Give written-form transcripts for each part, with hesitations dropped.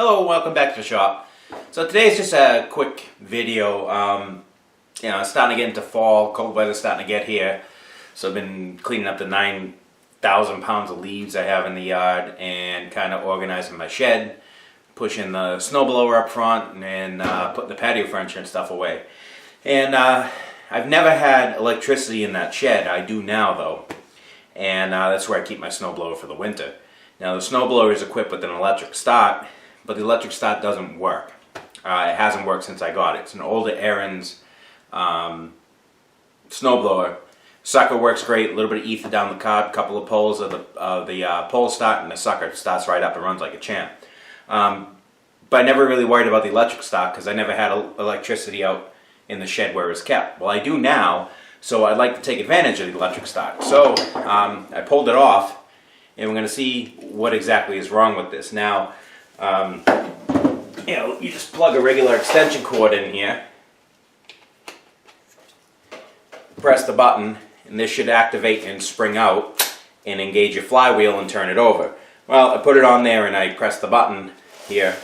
Hello, welcome back to the shop. So today's just a quick video. It's starting to get into fall, cold weather's starting to get here. So I've been cleaning up the 9,000 pounds of leaves I have in the yard and kind of organizing my shed, pushing the snowblower up front and putting the patio furniture and stuff away. And I've never had electricity in that shed. I do now though. And that's where I keep my snowblower for the winter. Now the snowblower is equipped with an electric start, but the electric start doesn't work. It hasn't worked since I got it. It's an older Airens snowblower. Sucker works great, a little bit of ether down the card, a couple of poles of the pole start, and the sucker starts right up and runs like a champ. But I never really worried about the electric start because I never had electricity out in the shed where it was kept. Well, I do now, so I'd like to take advantage of the electric start. So I pulled it off, and we're going to see what exactly is wrong with this. Now, you just plug a regular extension cord in here, press the button, and this should activate and spring out and engage your flywheel and turn it over. Well, I put it on there and I press the button here,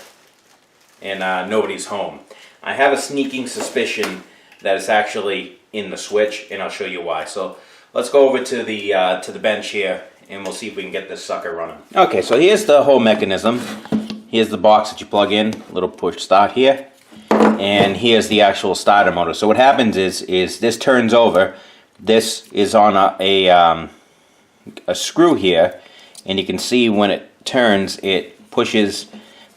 and nobody's home. I have a sneaking suspicion that it's actually in the switch, and I'll show you why. So let's go over to the bench here, and we'll see if we can get this sucker running. Okay, so here's the whole mechanism. Here's the box that you plug in, little push start here, and here's the actual starter motor. So what happens is this turns over. This is on a screw here, and you can see when it turns, it pushes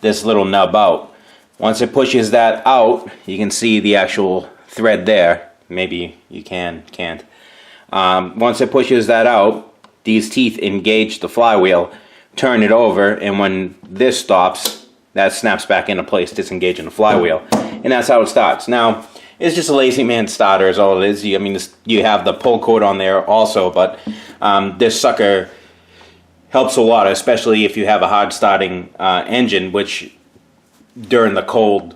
this little nub out. Once it pushes that out, you can see the actual thread there. Maybe you can't. Once it pushes that out, these teeth engage the flywheel, turn it over, and when this stops, that snaps back into place, disengaging the flywheel, and that's how it starts. Now, it's just a lazy man starter is all it is. You have the pull cord on there also, but this sucker helps a lot, especially if you have a hard starting engine, which during the cold,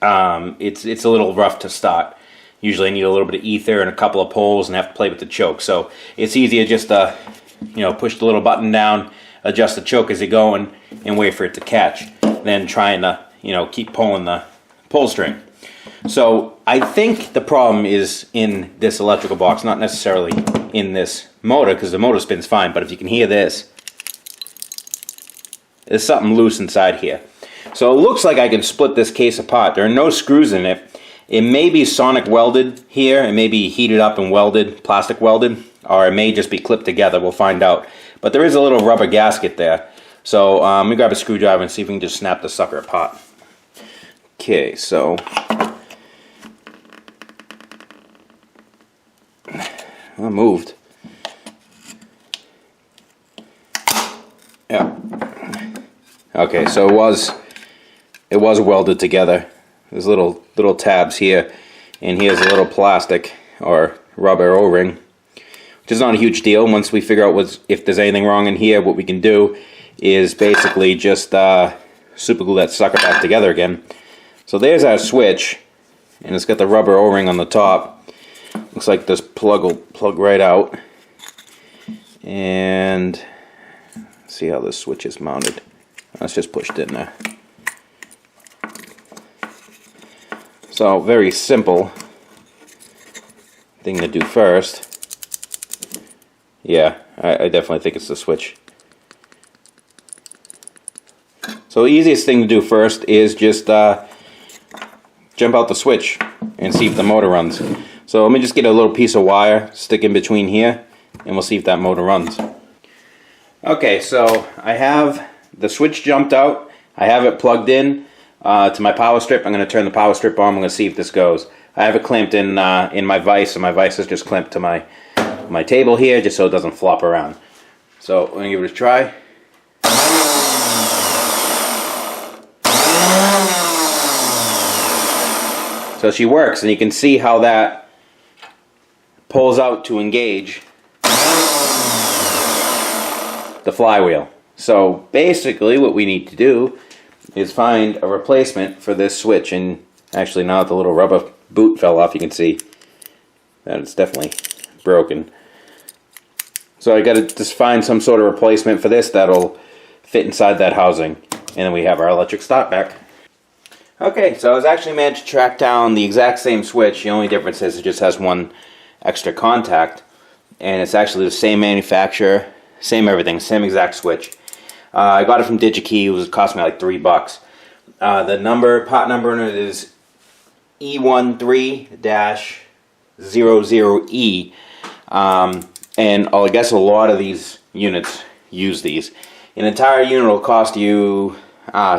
it's a little rough to start. Usually I need a little bit of ether and a couple of poles and have to play with the choke. So it's easier just to push the little button down, adjust the choke as you go, and wait for it to catch, than trying to keep pulling the pull string. So I think the problem is in this electrical box, not necessarily in this motor, because the motor spins fine. But if you can hear this, there's something loose inside here. So it looks like I can split this case apart. There are no screws in it. It may be sonic welded here. It may be heated up and welded, plastic welded, or it may just be clipped together. We'll find out. But there is a little rubber gasket there. So let me grab a screwdriver and see if we can just snap the sucker apart. Okay, so I moved. Yeah. Okay, so it was welded together. There's little tabs here, and here's a little plastic or rubber O-ring, which is not a huge deal. Once we figure out if there's anything wrong in here, what we can do is basically just super glue that sucker back together again. So there's our switch, and it's got the rubber O-ring on the top. Looks like this plug will plug right out, and see how this switch is mounted. That's just pushed in there. So very simple thing to do first. Yeah, I definitely think it's the switch. So the easiest thing to do first is just jump out the switch and see if the motor runs. So let me just get a little piece of wire, stick in between here, and we'll see if that motor runs. Okay, so I have the switch jumped out. I have it plugged in to my power strip. I'm going to turn the power strip on. I'm going to see if this goes. I have it clamped in my vise, and my vise is just clamped to my table here, just so it doesn't flop around. So I'm going to give it a try. So she works, and you can see how that pulls out to engage the flywheel. So basically what we need to do is find a replacement for this switch, and actually now that the little rubber boot fell off, you can see that it's definitely broken. So I got to just find some sort of replacement for this that'll fit inside that housing. And then we have our electric start back. Okay, so I was actually managed to track down the exact same switch. The only difference is it just has one extra contact. And it's actually the same manufacturer, same everything, same exact switch. I got it from DigiKey. It cost me like $3. The part number in it is E13-00E. And I guess a lot of these units use these. An entire unit will cost you,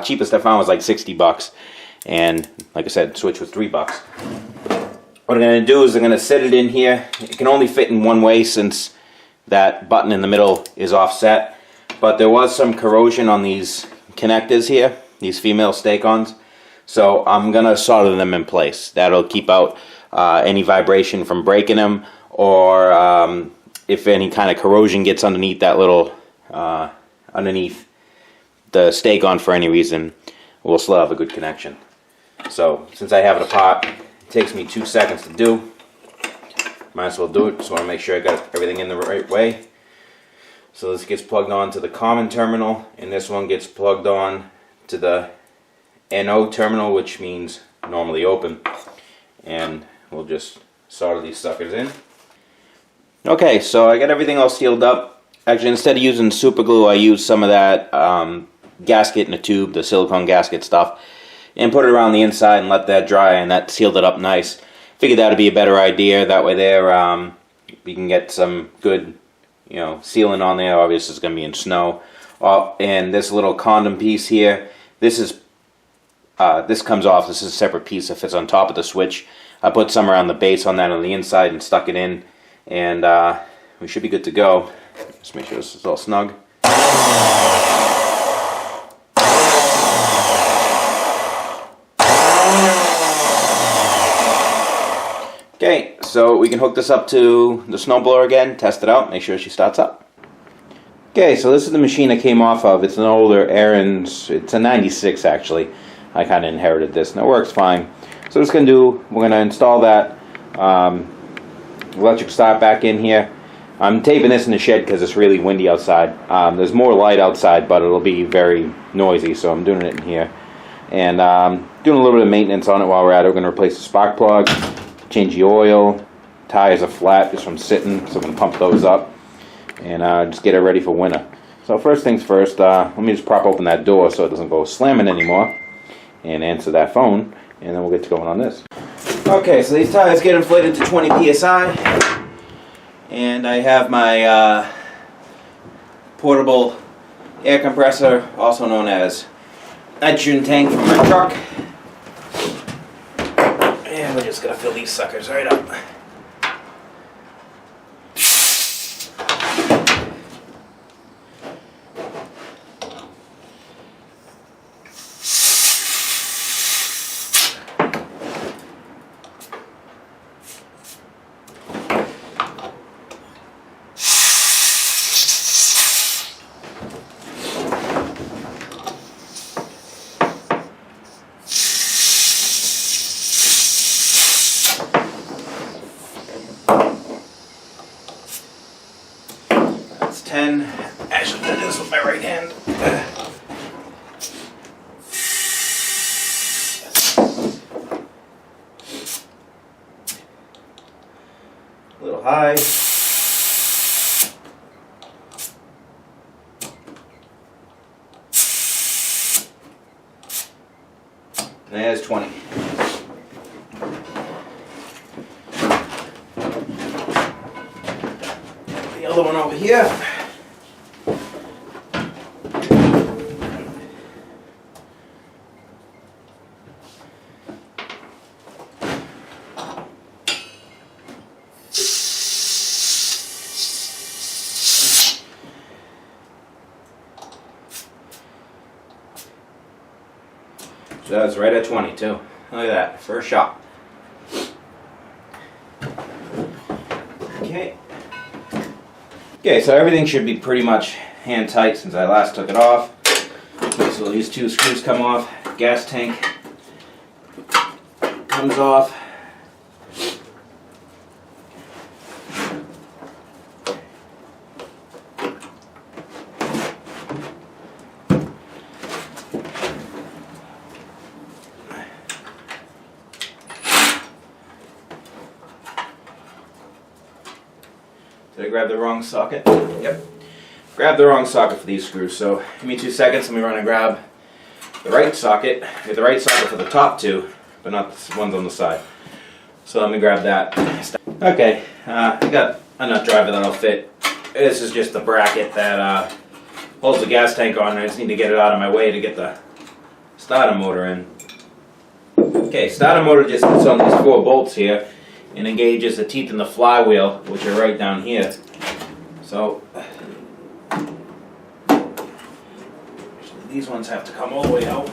cheapest I found was like $60. And like I said, switch was $3. What I'm going to do is I'm going to set it in here. It can only fit in one way since that button in the middle is offset. But there was some corrosion on these connectors here, these female stake-ons. So I'm going to solder them in place. That'll keep out any vibration from breaking them, or if any kind of corrosion gets underneath that little, underneath the stake-on for any reason, we'll still have a good connection. So since I have it apart, it takes me 2 seconds to do. Might as well do it. Just want to make sure I got everything in the right way. So this gets plugged on to the common terminal, and this one gets plugged on to the NO terminal, which means normally open. And we'll just solder these suckers in. Okay, so I got everything all sealed up. Actually, instead of using super glue, I used some of that gasket in a tube, the silicone gasket stuff, and put it around the inside and let that dry, and that sealed it up nice. Figured that would be a better idea. That way there, we can get some good, sealing on there. Obviously it's going to be in snow. And this little condom piece here, this comes off. This is a separate piece that fits on top of the switch. I put some around the base on that on the inside and stuck it in, and we should be good to go. Just make sure this is all snug. Okay, so we can hook this up to the snowblower again, test it out, make sure she starts up. Okay, so this is the machine I came off of. It's an older Airens. It's a 96 actually. I kind of inherited this and it works fine. So what we're going to install that electric start back in here. I'm taping this in the shed because it's really windy outside. There's more light outside, but it'll be very noisy, so I'm doing it in here. And doing a little bit of maintenance on it while we're at it. We're going to replace the spark plug, change the oil. Tires are flat just from sitting, so we can pump those up and just get it ready for winter. So first things first, let me just prop open that door so it doesn't go slamming anymore, and answer that phone, and then we'll get to going on this. Okay, so these tires get inflated to 20 psi, and I have my portable air compressor, also known as nitrogen tank from my truck. And we're just gonna fill these suckers right up. That's 10. Actually, I do this with my right hand. A little high. There's 20. The other one over here. So that's right at 22. Look at that, first shot. Okay. Okay, so everything should be pretty much hand tight since I last took it off. Okay, so these two screws come off. Gas tank comes off. Did I grab the wrong socket? Yep. Grab the wrong socket for these screws. So give me 2 seconds. Let me run and grab the right socket. Get the right socket for the top two, but not the ones on the side. So let me grab that. Okay, I got a nut driver that'll fit. This is just the bracket that holds the gas tank on. I just need to get it out of my way to get the starter motor in. Okay, starter motor just sits on these 4 bolts here and engages the teeth in the flywheel, which are right down here. So these ones have to come all the way out.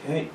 Okay.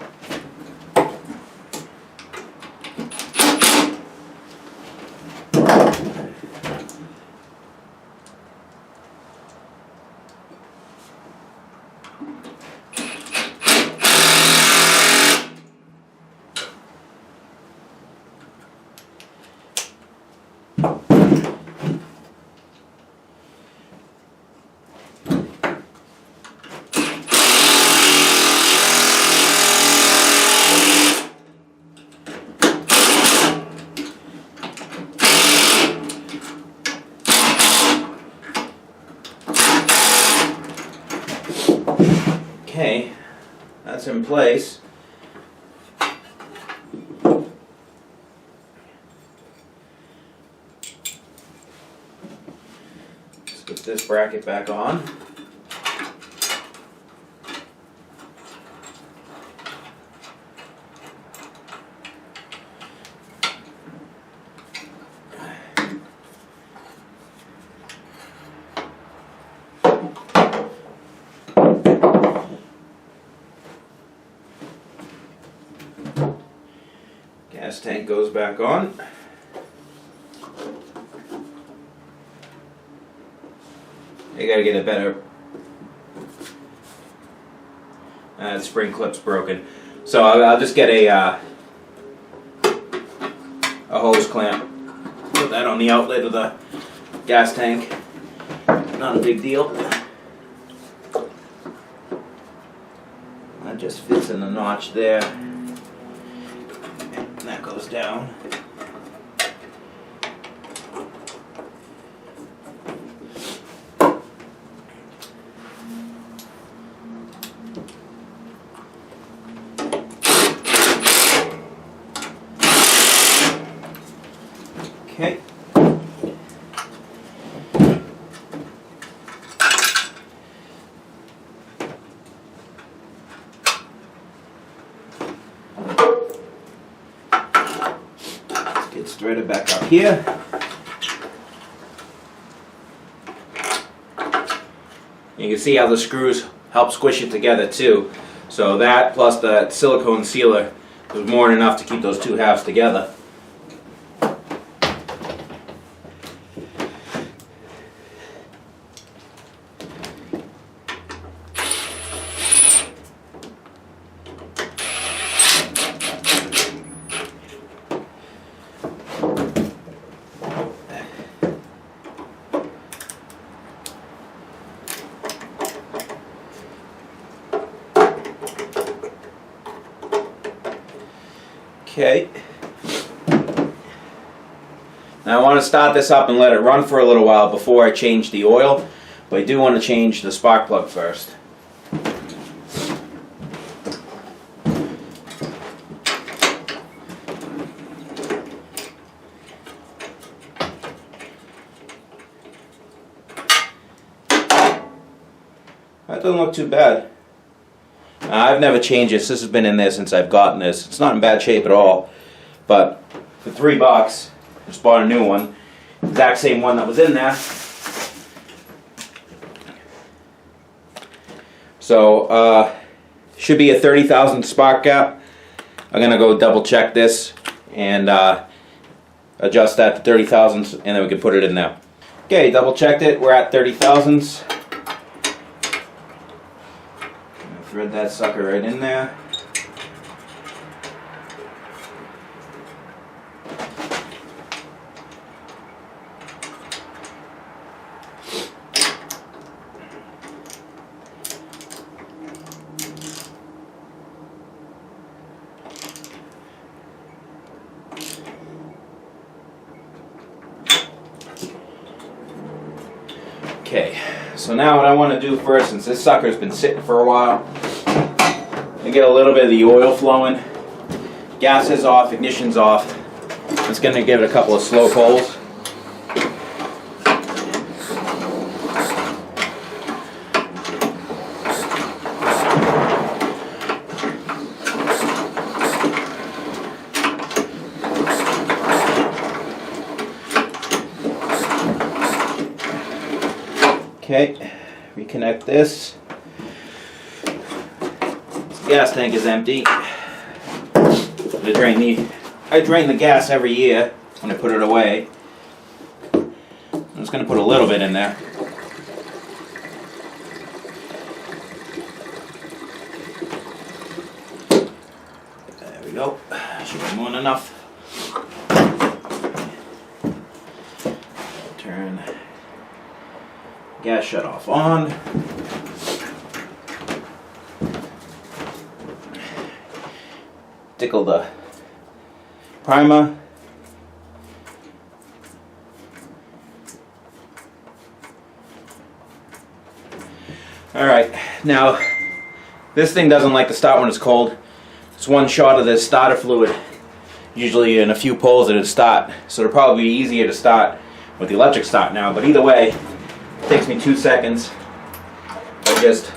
Okay, that's in place. Let's get this bracket back on. Gas tank goes back on. You gotta get a better. The spring clip's broken, so I'll just get a hose clamp. Put that on the outlet of the gas tank. Not a big deal. That just fits in the notch there. And that goes down. Okay. It's threaded back up here. You can see how the screws help squish it together too. So that plus the silicone sealer was more than enough to keep those two halves together. Okay. Now I want to start this up and let it run for a little while before I change the oil, but I do want to change the spark plug first. That doesn't look too bad. I've never changed this. This has been in there since I've gotten this. It's not in bad shape at all. But for $3, just bought a new one. Exact same one that was in there. So, should be a 30,000 spark gap. I'm going to go double check this and adjust that to 30 thousandths, and then we can put it in there. Okay, double checked it. We're at 30 thousandths. Thread that sucker right in there. Okay, so now what I want to do first, since this sucker's been sitting for a while, I get a little bit of the oil flowing. Gas is off, ignition's off. It's going to give it a couple of slow pulls. Okay, reconnect this. This gas tank is empty. I drain the gas every year when I put it away. I'm just going to put a little bit in there. There we go. Should be more than enough. Turn gas shut off on. Tickle the primer. Alright, now this thing doesn't like to start when it's cold. It's one shot of the starter fluid, usually in a few pulls it'll start. So it'll probably be easier to start with the electric start now, but either way, it takes me 2 seconds. I just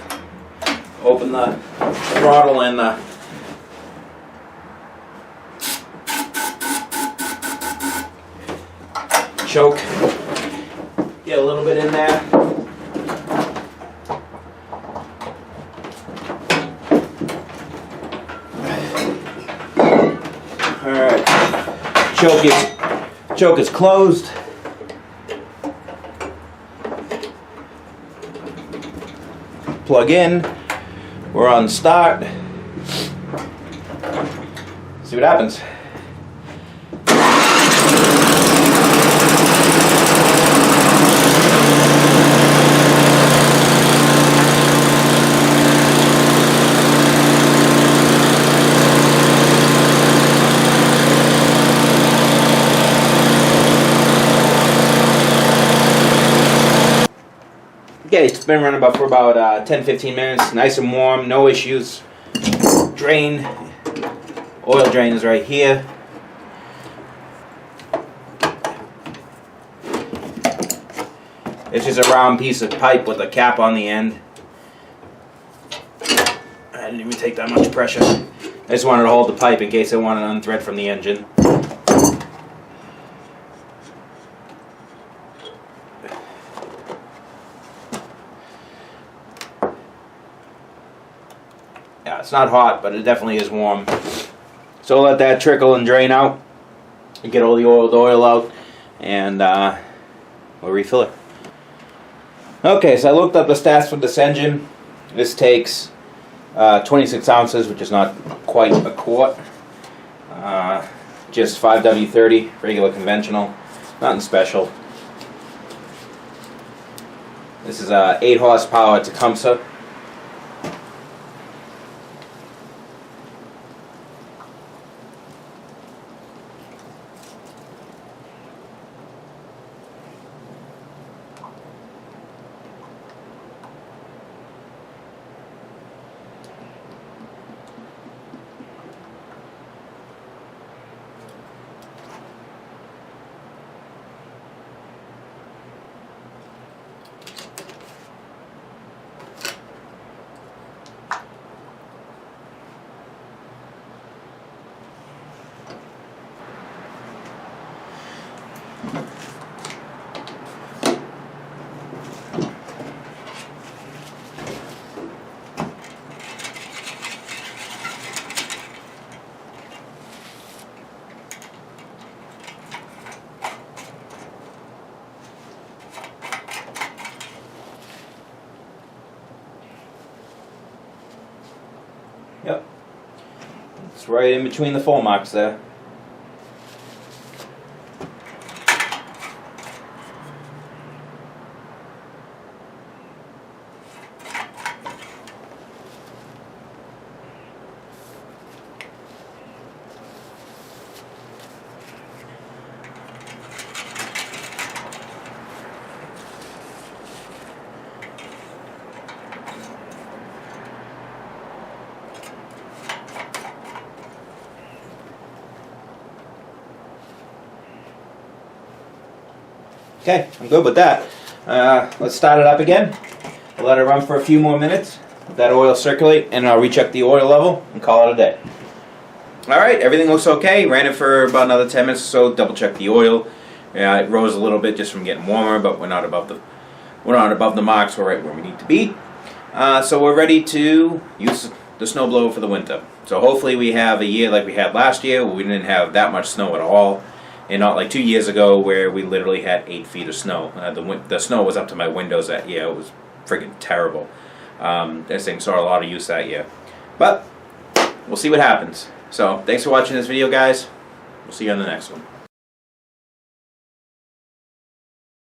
open the throttle and the choke, get a little bit in there. Alright, choke is closed. Plug in, we're on start. See what happens. Okay, it's been running for about 10-15 minutes, nice and warm, no issues. Drain, oil drain is right here. It's just a round piece of pipe with a cap on the end. I didn't even take that much pressure. I just wanted to hold the pipe in case I wanted to unthread from the engine. Yeah, it's not hot, but it definitely is warm. So let that trickle and drain out. And get all the oil out, and we'll refill it. Okay, so I looked up the stats for this engine. This takes 26 ounces, which is not quite a quart. Just 5W30, regular conventional, nothing special. This is a 8 horsepower Tecumseh. Yep. It's right in between the full marks there. Okay, I'm good with that. Let's start it up again. I'll let it run for a few more minutes. Let that oil circulate, and I'll recheck the oil level and call it a day. Alright, everything looks okay. Ran it for about another 10 minutes or so. Double check the oil. Yeah, it rose a little bit just from getting warmer, but we're not above the marks. We're right where we need to be. So we're ready to use the snowblower for the winter. So hopefully we have a year like we had last year, where we didn't have that much snow at all. And not like 2 years ago where we literally had 8 feet of snow. The snow was up to my windows that year. It was friggin' terrible. This thing saw a lot of use that year. But we'll see what happens. So thanks for watching this video, guys. We'll see you on the next one.